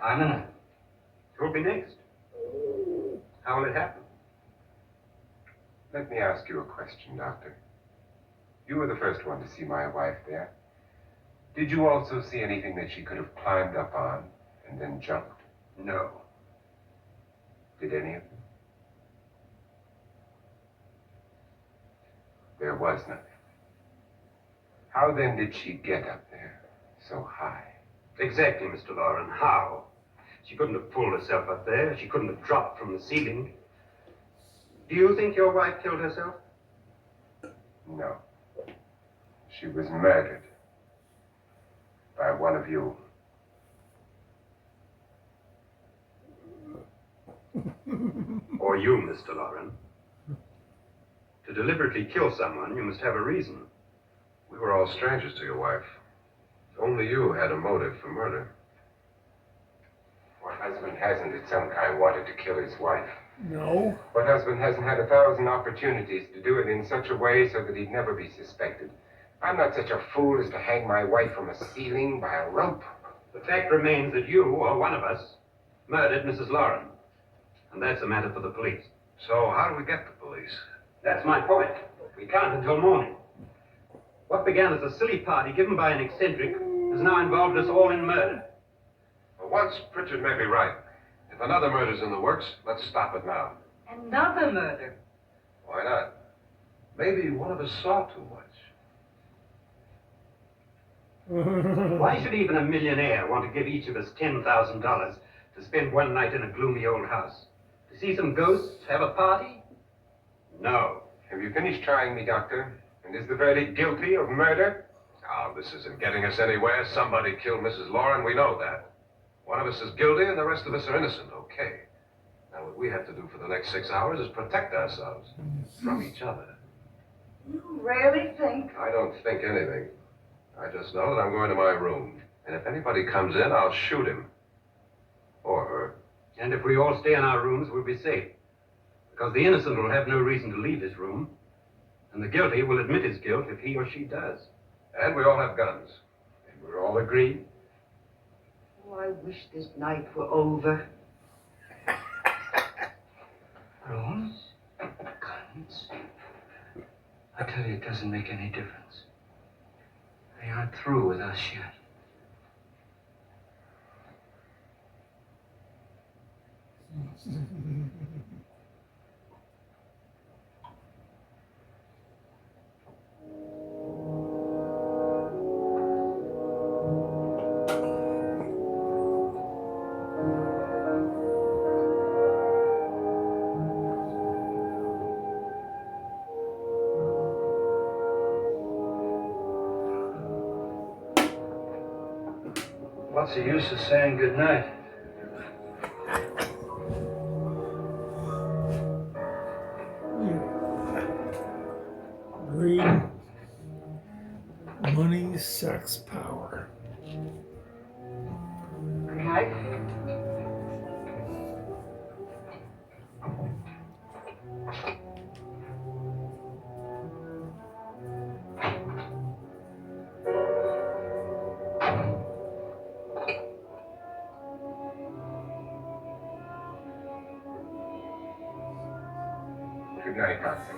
[SPEAKER 1] Time enough.
[SPEAKER 6] Who'll be next? How will it happen?
[SPEAKER 2] Let me ask you a question, Doctor. You were the first one to see my wife there. Did you also see anything that she could have climbed up on and then jumped?
[SPEAKER 6] No.
[SPEAKER 2] Did any of them? There was nothing. How then did she get up there so high?
[SPEAKER 6] Exactly, Mr. Loren. How? She couldn't have pulled herself up there. She couldn't have dropped from the ceiling. Do you think your wife killed herself?
[SPEAKER 2] No. She was murdered by one of you.
[SPEAKER 6] Or you, Mr. Loren. To deliberately kill someone, you must have a reason.
[SPEAKER 3] We were all strangers to your wife. Only you had a motive for murder.
[SPEAKER 2] What husband hasn't at some time wanted to kill his wife?
[SPEAKER 8] No.
[SPEAKER 2] What husband hasn't had 1,000 opportunities to do it in such a way so that he'd never be suspected? I'm not such a fool as to hang my wife from a ceiling by a rope.
[SPEAKER 6] The fact remains that you, or one of us, murdered Mrs. Loren. And that's a matter for the police.
[SPEAKER 3] So how do we get the police?
[SPEAKER 6] That's my point. We can't until morning. What began as a silly party given by an eccentric has now involved us all in murder.
[SPEAKER 3] For once, Pritchard may be right. If another murder's in the works, let's stop it now.
[SPEAKER 7] Another murder.
[SPEAKER 3] Why not? Maybe one of us saw too much.
[SPEAKER 6] Why should even a millionaire want to give each of us $10,000 to spend one night in a gloomy old house? To see some ghosts, have a party? No.
[SPEAKER 2] Have you finished trying me, Doctor? And is the verdict guilty of murder?
[SPEAKER 3] Oh, this isn't getting us anywhere. Somebody killed Mrs. Loren, we know that. One of us is guilty and the rest of us are innocent, okay. Now what we have to do for the next 6 hours is protect ourselves from each other.
[SPEAKER 7] You really think?
[SPEAKER 3] I don't think anything. I just know that I'm going to my room. And if anybody comes in, I'll shoot him. Or her.
[SPEAKER 6] And if we all stay in our rooms, we'll be safe. Because the innocent will have no reason to leave his room. And the guilty will admit his guilt if he or she does.
[SPEAKER 3] And we all have guns.
[SPEAKER 2] And we're all agreed?
[SPEAKER 7] Oh, I wish this night were over.
[SPEAKER 1] Rose? Guns? I tell you, it doesn't make any difference. They aren't through with us yet. What's the use of saying goodnight?
[SPEAKER 8] Greed, money, sex, power.
[SPEAKER 7] Good night.
[SPEAKER 2] Good night, Doctor.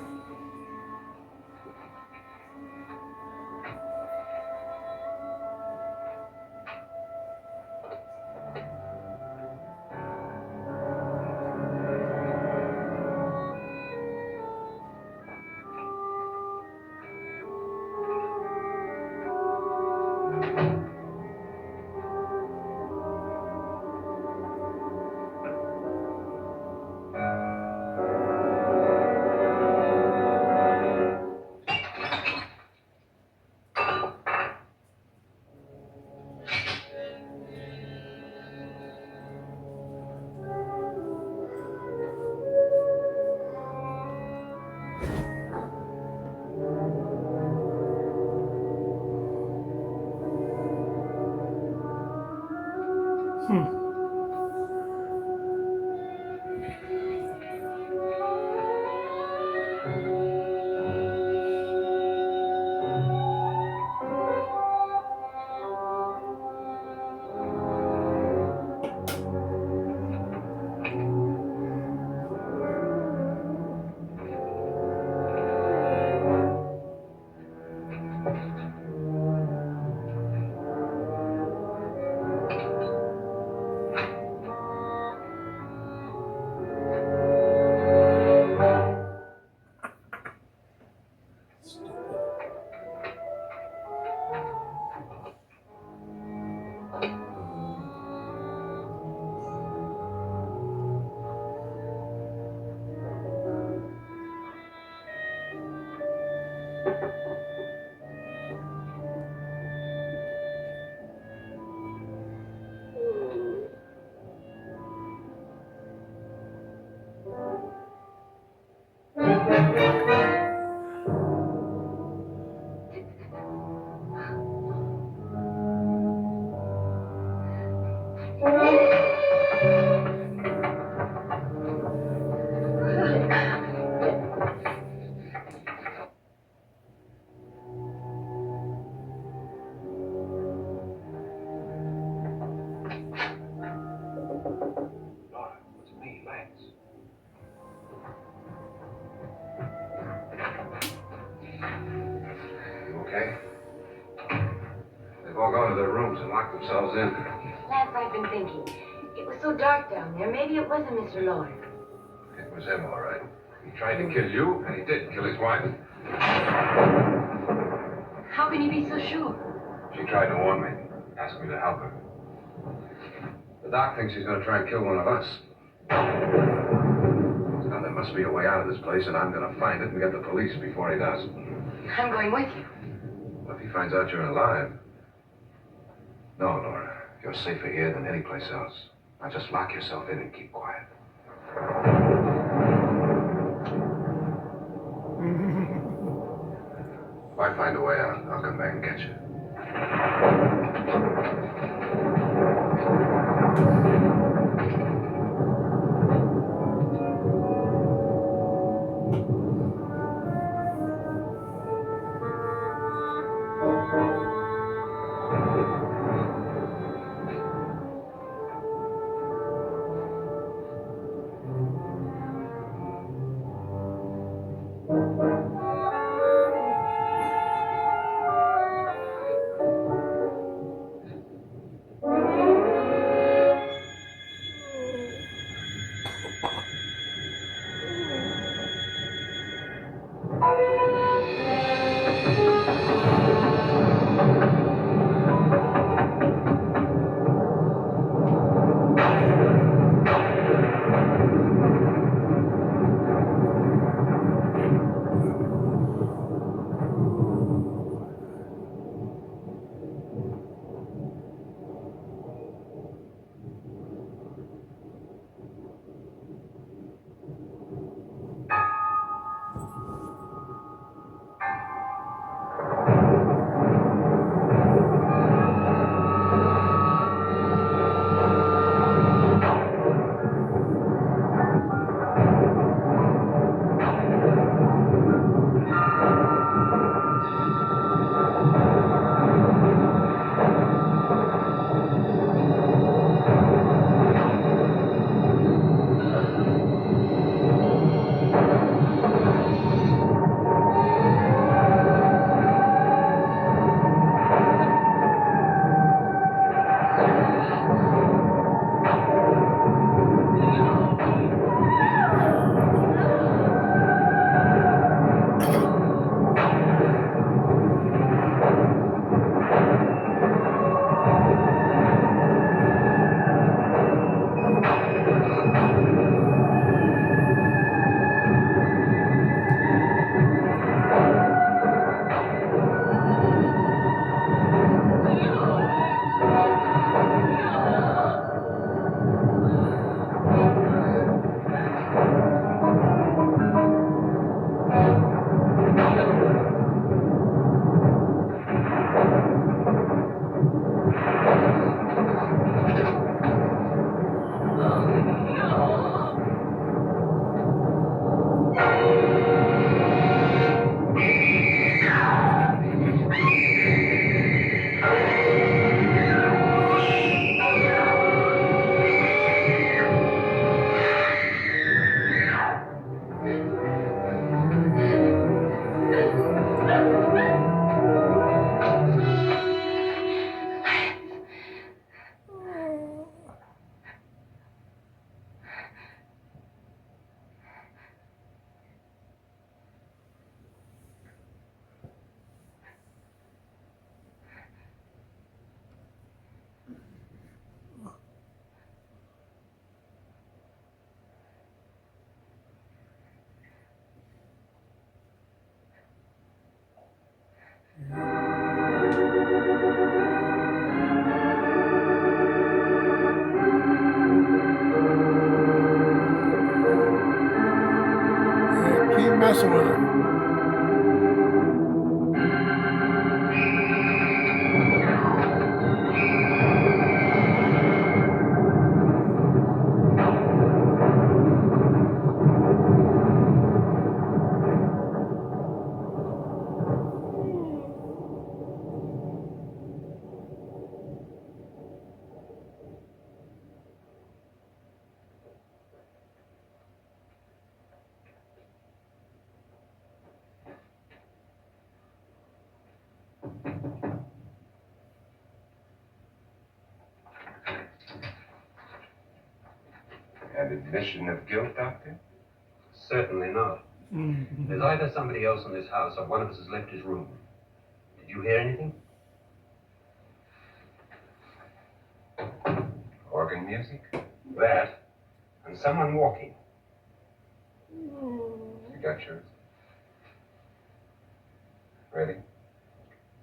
[SPEAKER 3] okay? They've all gone to their rooms and locked themselves in.
[SPEAKER 4] Lance, I've been thinking. It was so dark down there. Maybe it wasn't Mr. Loren.
[SPEAKER 3] It was him, all right. He tried to kill you, and he did kill his wife.
[SPEAKER 5] How can you be so sure?
[SPEAKER 3] She tried to warn me, asked me to help her. The doc thinks he's going to try and kill one of us. Now, there must be a way out of this place, and I'm going to find it and get the police before he does.
[SPEAKER 4] I'm going with you.
[SPEAKER 3] Well, if he finds out you're alive... No, Laura. You're safer here than any place else. Now, just lock yourself in and keep quiet. If I find a way out, I'll come back and get you.
[SPEAKER 8] Keep messing with her.
[SPEAKER 2] An admission of guilt, Doctor?
[SPEAKER 6] Certainly not.
[SPEAKER 8] Mhm.
[SPEAKER 6] There's either somebody else in this house or one of us has left his room. Did you hear anything?
[SPEAKER 2] Organ music?
[SPEAKER 6] That. And someone walking.
[SPEAKER 2] You got yours? Ready?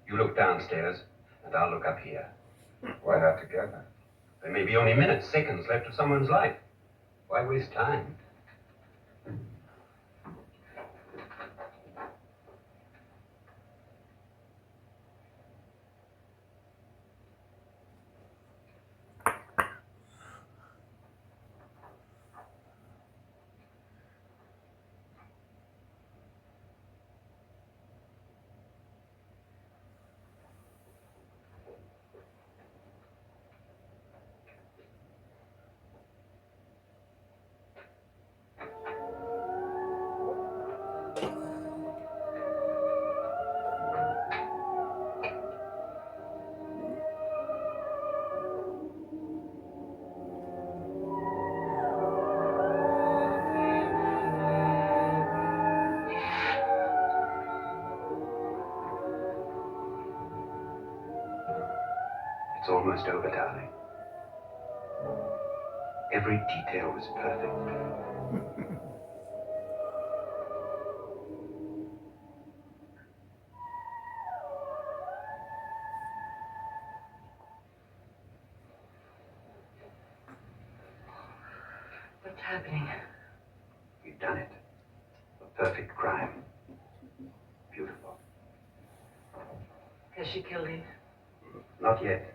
[SPEAKER 6] You look downstairs, and I'll look up here.
[SPEAKER 2] Why not together?
[SPEAKER 6] There may be only minutes, seconds left of someone's life. Why waste time? It's almost over, darling. Every detail was perfect.
[SPEAKER 4] What's happening?
[SPEAKER 6] We've done it. A perfect crime. Beautiful.
[SPEAKER 4] Has she killed him?
[SPEAKER 6] Not yet,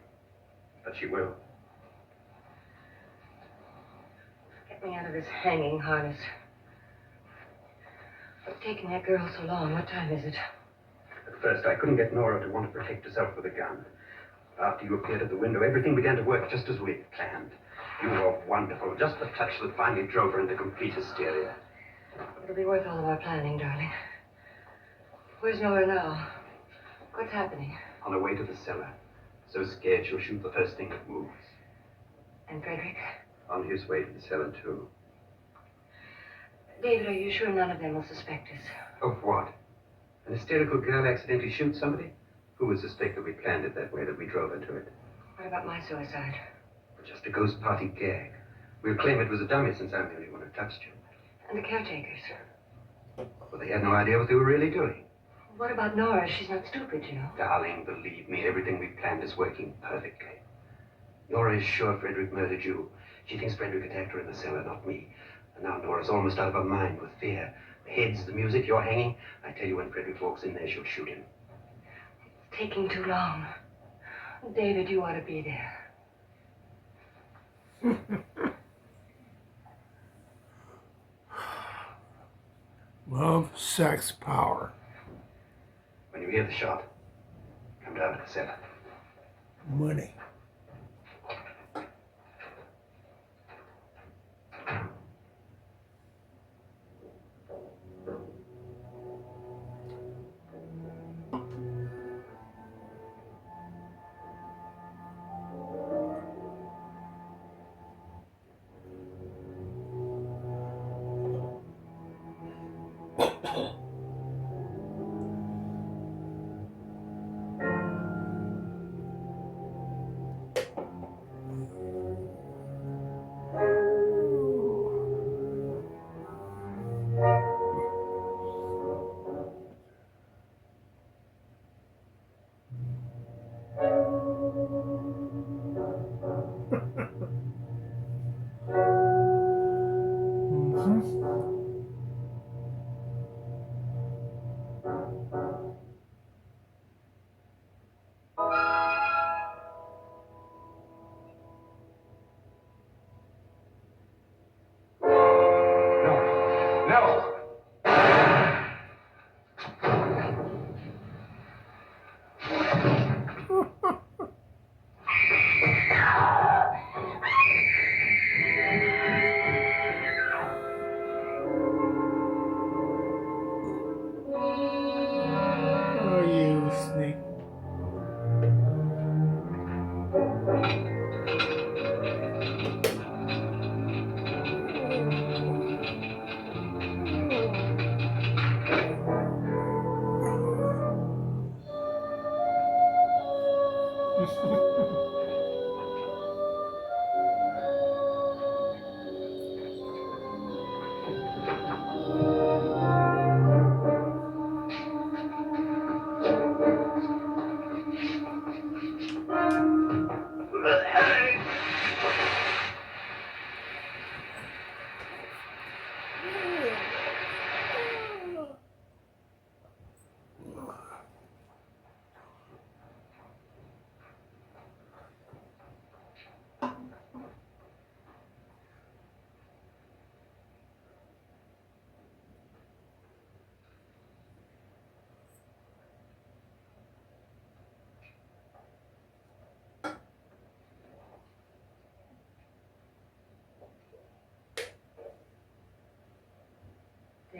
[SPEAKER 6] but she will.
[SPEAKER 4] Get me out of this hanging harness. What's taking that girl so long? What time is it?
[SPEAKER 6] At first, I couldn't get Nora to want to protect herself with a gun. After you appeared at the window, everything began to work just as we had planned. You were wonderful. Just the touch that finally drove her into complete hysteria.
[SPEAKER 4] It'll be worth all of our planning, darling. Where's Nora now? What's happening?
[SPEAKER 6] On her way to the cellar. So scared she'll shoot the first thing that moves.
[SPEAKER 4] And Frederick?
[SPEAKER 6] On his way to the cellar, too.
[SPEAKER 4] David, are you sure none of them will suspect us?
[SPEAKER 6] Of what? An hysterical girl accidentally shoots somebody? Who would suspect that we planned it that way, that we drove her to it?
[SPEAKER 4] What about my suicide?
[SPEAKER 6] Just a ghost party gag. We'll claim it was a dummy since I'm the only one who touched you.
[SPEAKER 4] And the caretakers?
[SPEAKER 6] Well, they had no idea what they were really doing.
[SPEAKER 4] What about Nora? She's not stupid, you know.
[SPEAKER 6] Darling, believe me, everything we planned is working perfectly. Nora is sure Frederick murdered you. She thinks Frederick attacked her in the cellar, not me. And now Nora's almost out of her mind with fear. The heads, the music, you're hanging. I tell you, when Frederick walks in there, she'll shoot him.
[SPEAKER 4] It's taking too long. David, you ought to be there.
[SPEAKER 8] Love, sex, power.
[SPEAKER 6] When you hear the shot, come down to the cellar.
[SPEAKER 8] Money.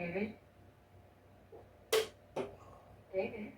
[SPEAKER 4] David? David?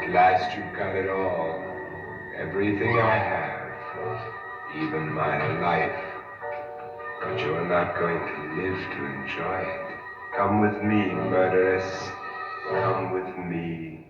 [SPEAKER 2] At last you've got it all. Everything I have. Even my life. But you're not going to live to enjoy it. Come with me, murderess. Come with me.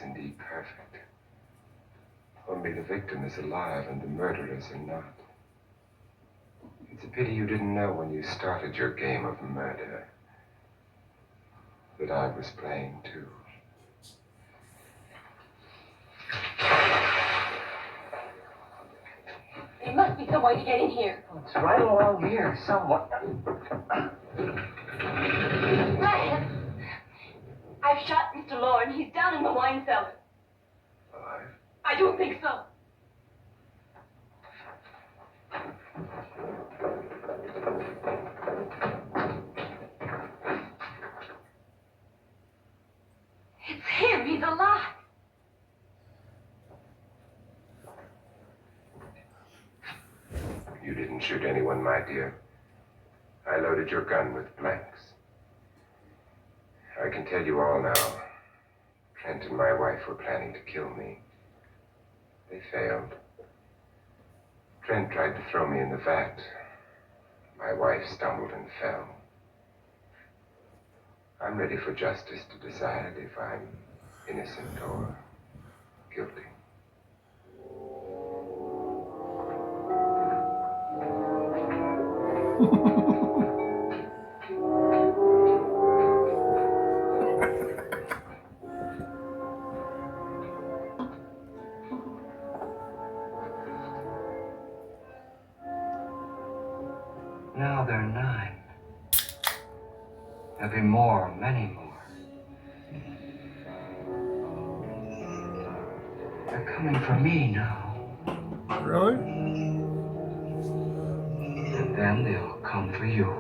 [SPEAKER 2] Indeed perfect. Only the victim is alive and the murderers are not. It's a pity you didn't know when you started your game of murder that I was playing too.
[SPEAKER 5] There must be some way to get in here.
[SPEAKER 1] It's right along here, somewhat.
[SPEAKER 5] Ryan! I've shot Mr. Loren. He's down in the wine cellar.
[SPEAKER 2] Alive?
[SPEAKER 5] I don't think so. It's him. He's alive.
[SPEAKER 2] shoot anyone, my dear. I loaded your gun with blanks. I can tell you all now. Trent and my wife were planning to kill me. They failed. Trent tried to throw me in the vat. My wife stumbled and fell. I'm ready for justice to decide if I'm innocent or guilty.
[SPEAKER 1] Now there are 9. There'll be more, many more. They're coming for me now.
[SPEAKER 8] Really?
[SPEAKER 1] And then they'll come for you.